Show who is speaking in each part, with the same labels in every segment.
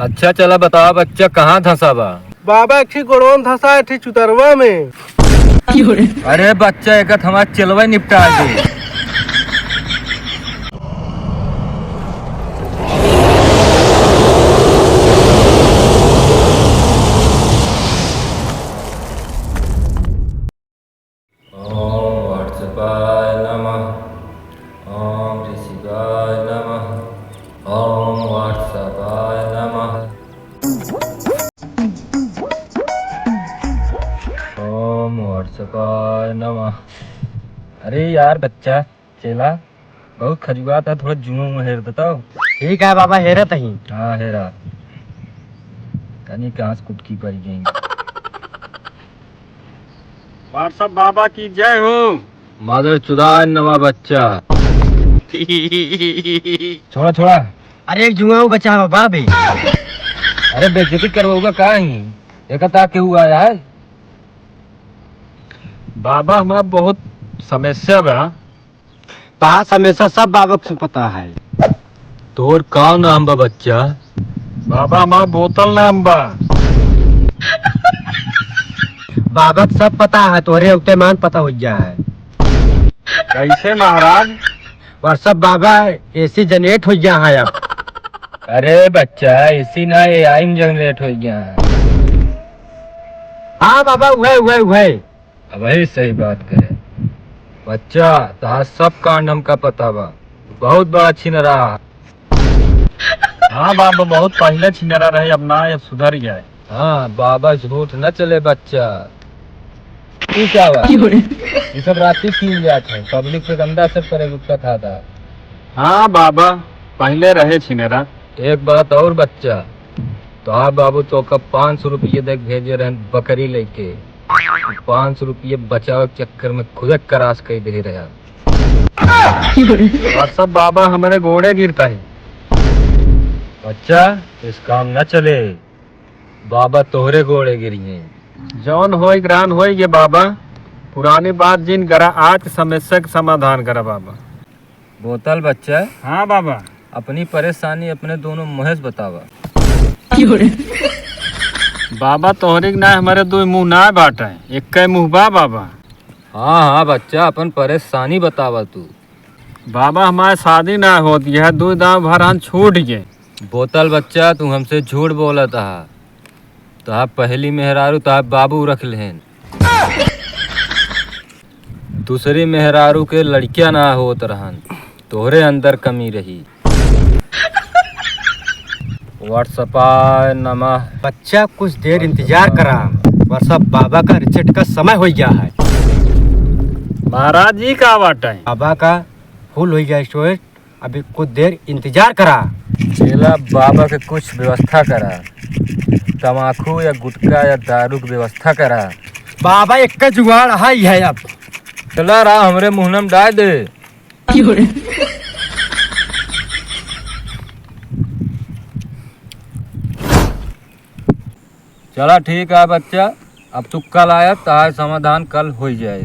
Speaker 1: अच्छा चला बताओ बच्चा कहाँ धंसा बा।
Speaker 2: बाबा एक गोड़ोन धंसा है चुतरवा में।
Speaker 1: अरे बच्चा एक हमारा चलवा निपटा दे। ओम वाट्सपाय नमः। ओम ऋषिकाय नमः। ओम वाट्सपाय नमः। ओम वाट्सपाय नमः। अरे यार बच्चा चला बहुत खजुआ था, थोड़ा जुनू में हेर देता हूँ।
Speaker 2: ठीक है बाबा हेरत ही।
Speaker 1: हाँ हेरा कहीं कहाँ से कुटकी पड़ गई।
Speaker 2: व्हाट्सअप बाबा की जय हो।
Speaker 1: मदर चुदाय नवा बच्चा। छोड़ा छोड़ा।
Speaker 2: अरे एक जुआ बचा बाबा भी।
Speaker 1: अरे बेइज्जती करवाऊंगा का ही एक के हुआ है।
Speaker 2: बाबा हमारा बहुत समस्या बा। पास हमेशा सब बाबा को पता है।
Speaker 1: तोर का नाम बा बच्चा।
Speaker 2: बाबा हमारा बोतल नाम बा। बाबा को सब पता है, तोहरे उते मान पता हो गया है। कैसे महाराज। व्हाट्सअप बाबा एसी जनरेट हो गया है अब।
Speaker 1: अरे बच्चा इसी ना AI में जनरेट हो गया है।
Speaker 2: हाँ बाबा वही।
Speaker 1: अब वही सही बात करे बच्चा। तहार सब कांड हमका पता बा। बहुत बड़ा छिनरा।
Speaker 2: हाँ बाबा बहुत पहले छिनरा रहे, अब ना अब सुधर गया है।
Speaker 1: हाँ बाबा झूठ न चले बच्चा। तू क्या बा ये सब रात्रि की जात है, पब्लिक पे गंदा असर करे उसका था।
Speaker 2: हाँ बाबा पहले रहे छिनरा।
Speaker 1: एक बात और बच्चा, तो आप बाबू तो कब 500 रुपये देख भेजे रहे बकरी लेके। 500 रुपये बचाव के चक्कर में खुद कराश कह दे रहा।
Speaker 2: और सब बाबा हमारे घोड़े गिरता है।
Speaker 1: बच्चा इस काम न चले, बाबा तोहरे घोड़े गिरी हैं।
Speaker 2: जौन होई ग्रान होई ये बाबा। पुरानी बात जिन करा आज समस्या का समाधान करा बाबा।
Speaker 1: बोतल बच्चा
Speaker 2: हाँ बाबा।
Speaker 1: अपनी परेशानी अपने दोनों मुँह बतावा।
Speaker 2: बाबा तोहरी ना हमारे दो मुंह ना बाटा है, एक का मुंह बा बाबा।
Speaker 1: हाँ हाँ बच्चा अपन परेशानी बतावा तू।
Speaker 2: बाबा हमारे शादी ना होती है, दो दाव भरान छूट गए।
Speaker 1: बोतल बच्चा तू हमसे झूठ बोला था। तो आप पहली मेहरारू तो आप बाबू रख लेन, दूसरी मेहरारू के लड़कियां ना होत रहन, तोहरे अंदर कमी रही। व्हाट्सअपाय नमः।
Speaker 2: बच्चा कुछ देर इंतजार करा, व्हाट्सअप बाबा का रिसेट का समय हो गया है। महाराज जी का बाटा है। बाबा का फुल हो गया स्टोरेज, अभी कुछ देर इंतजार करा।
Speaker 1: चेला बाबा के कुछ व्यवस्था करा, तमाकू या गुटखा या दारू की व्यवस्था करा।
Speaker 2: बाबा एक का जुगाड़ है अब।
Speaker 1: चला रहा हमरे मुहनम डाल दे। चला ठीक है बच्चा, अब तू कल आया तार समाधान कल हो जाए।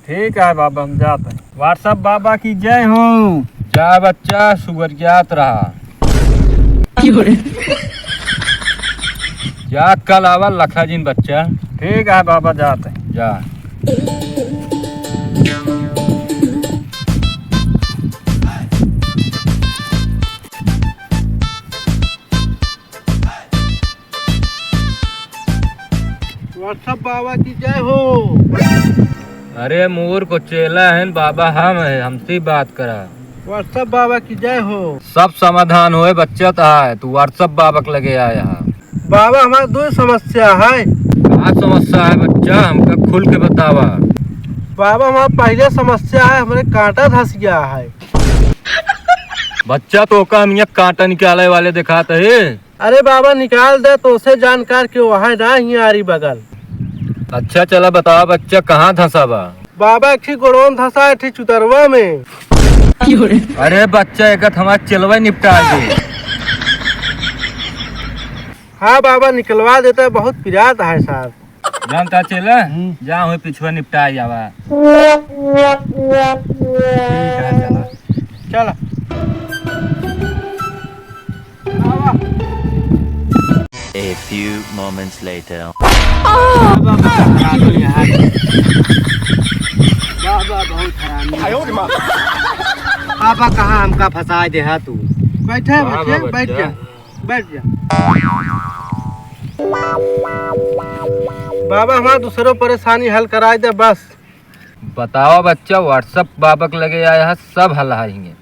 Speaker 2: ठीक है बाबा हम जाते हैं। व्हाट्सअप बाबा की जय हो।
Speaker 1: जा बच्चा सुगरियात रहा। जा कल आवा लखा जिन बच्चा।
Speaker 2: ठीक है बाबा जाते हैं।
Speaker 1: जा।
Speaker 2: व्हाट्सअप बाबा की जय हो।
Speaker 1: अरे मूर को चेला है बाबा, हम है हमसे बात करा।
Speaker 2: व्हाट्सअप बाबा की जय हो।
Speaker 1: सब समाधान होए बच्चा है, तू व्हाट्सअप बाबा के लगे आया।
Speaker 2: बाबा हमारे दो समस्या है।
Speaker 1: क्या समस्या है बच्चा हमका खुल के बतावा।
Speaker 2: बाबा हमारा पहले समस्या है, हमारे कांटा धस गया है।
Speaker 1: बच्चा तो का हम यहाँ कांटा निकाले वाले दिखाते है।
Speaker 2: अरे बाबा निकाल दे तो उसे जानकार के वहाँ ना ही आ रही बगल।
Speaker 1: अच्छा चला बताओ बच्चा कहाँ धंसा बा।
Speaker 2: बाबा एक गोड़ोन धंसा है चुतरवा में।
Speaker 1: अरे बच्चा एक हमारा चलवा निपटा दे।
Speaker 2: हाँ बाबा निकलवा देता है, बहुत पिरात है साहब।
Speaker 1: जानता चला जा हुए पिछवा निपटा जावा।
Speaker 2: चला
Speaker 3: A few moments later.
Speaker 2: बाबा करा दो यहाँ। बाबा बहुत हरामी। बाबा कहाँ हमका फंसा दे हा तू।
Speaker 4: बैठे
Speaker 1: वाह,
Speaker 4: बच्चे,
Speaker 1: वाह,
Speaker 4: बैठ
Speaker 1: बच्चा।
Speaker 4: जा, बैठ जा। बाबा हमारा दूसरों परेशानी हल कराए दे बस।
Speaker 1: बताओ बच्चा, व्हाट्सअप बाबक लगे आया है, सब हल आएंगे।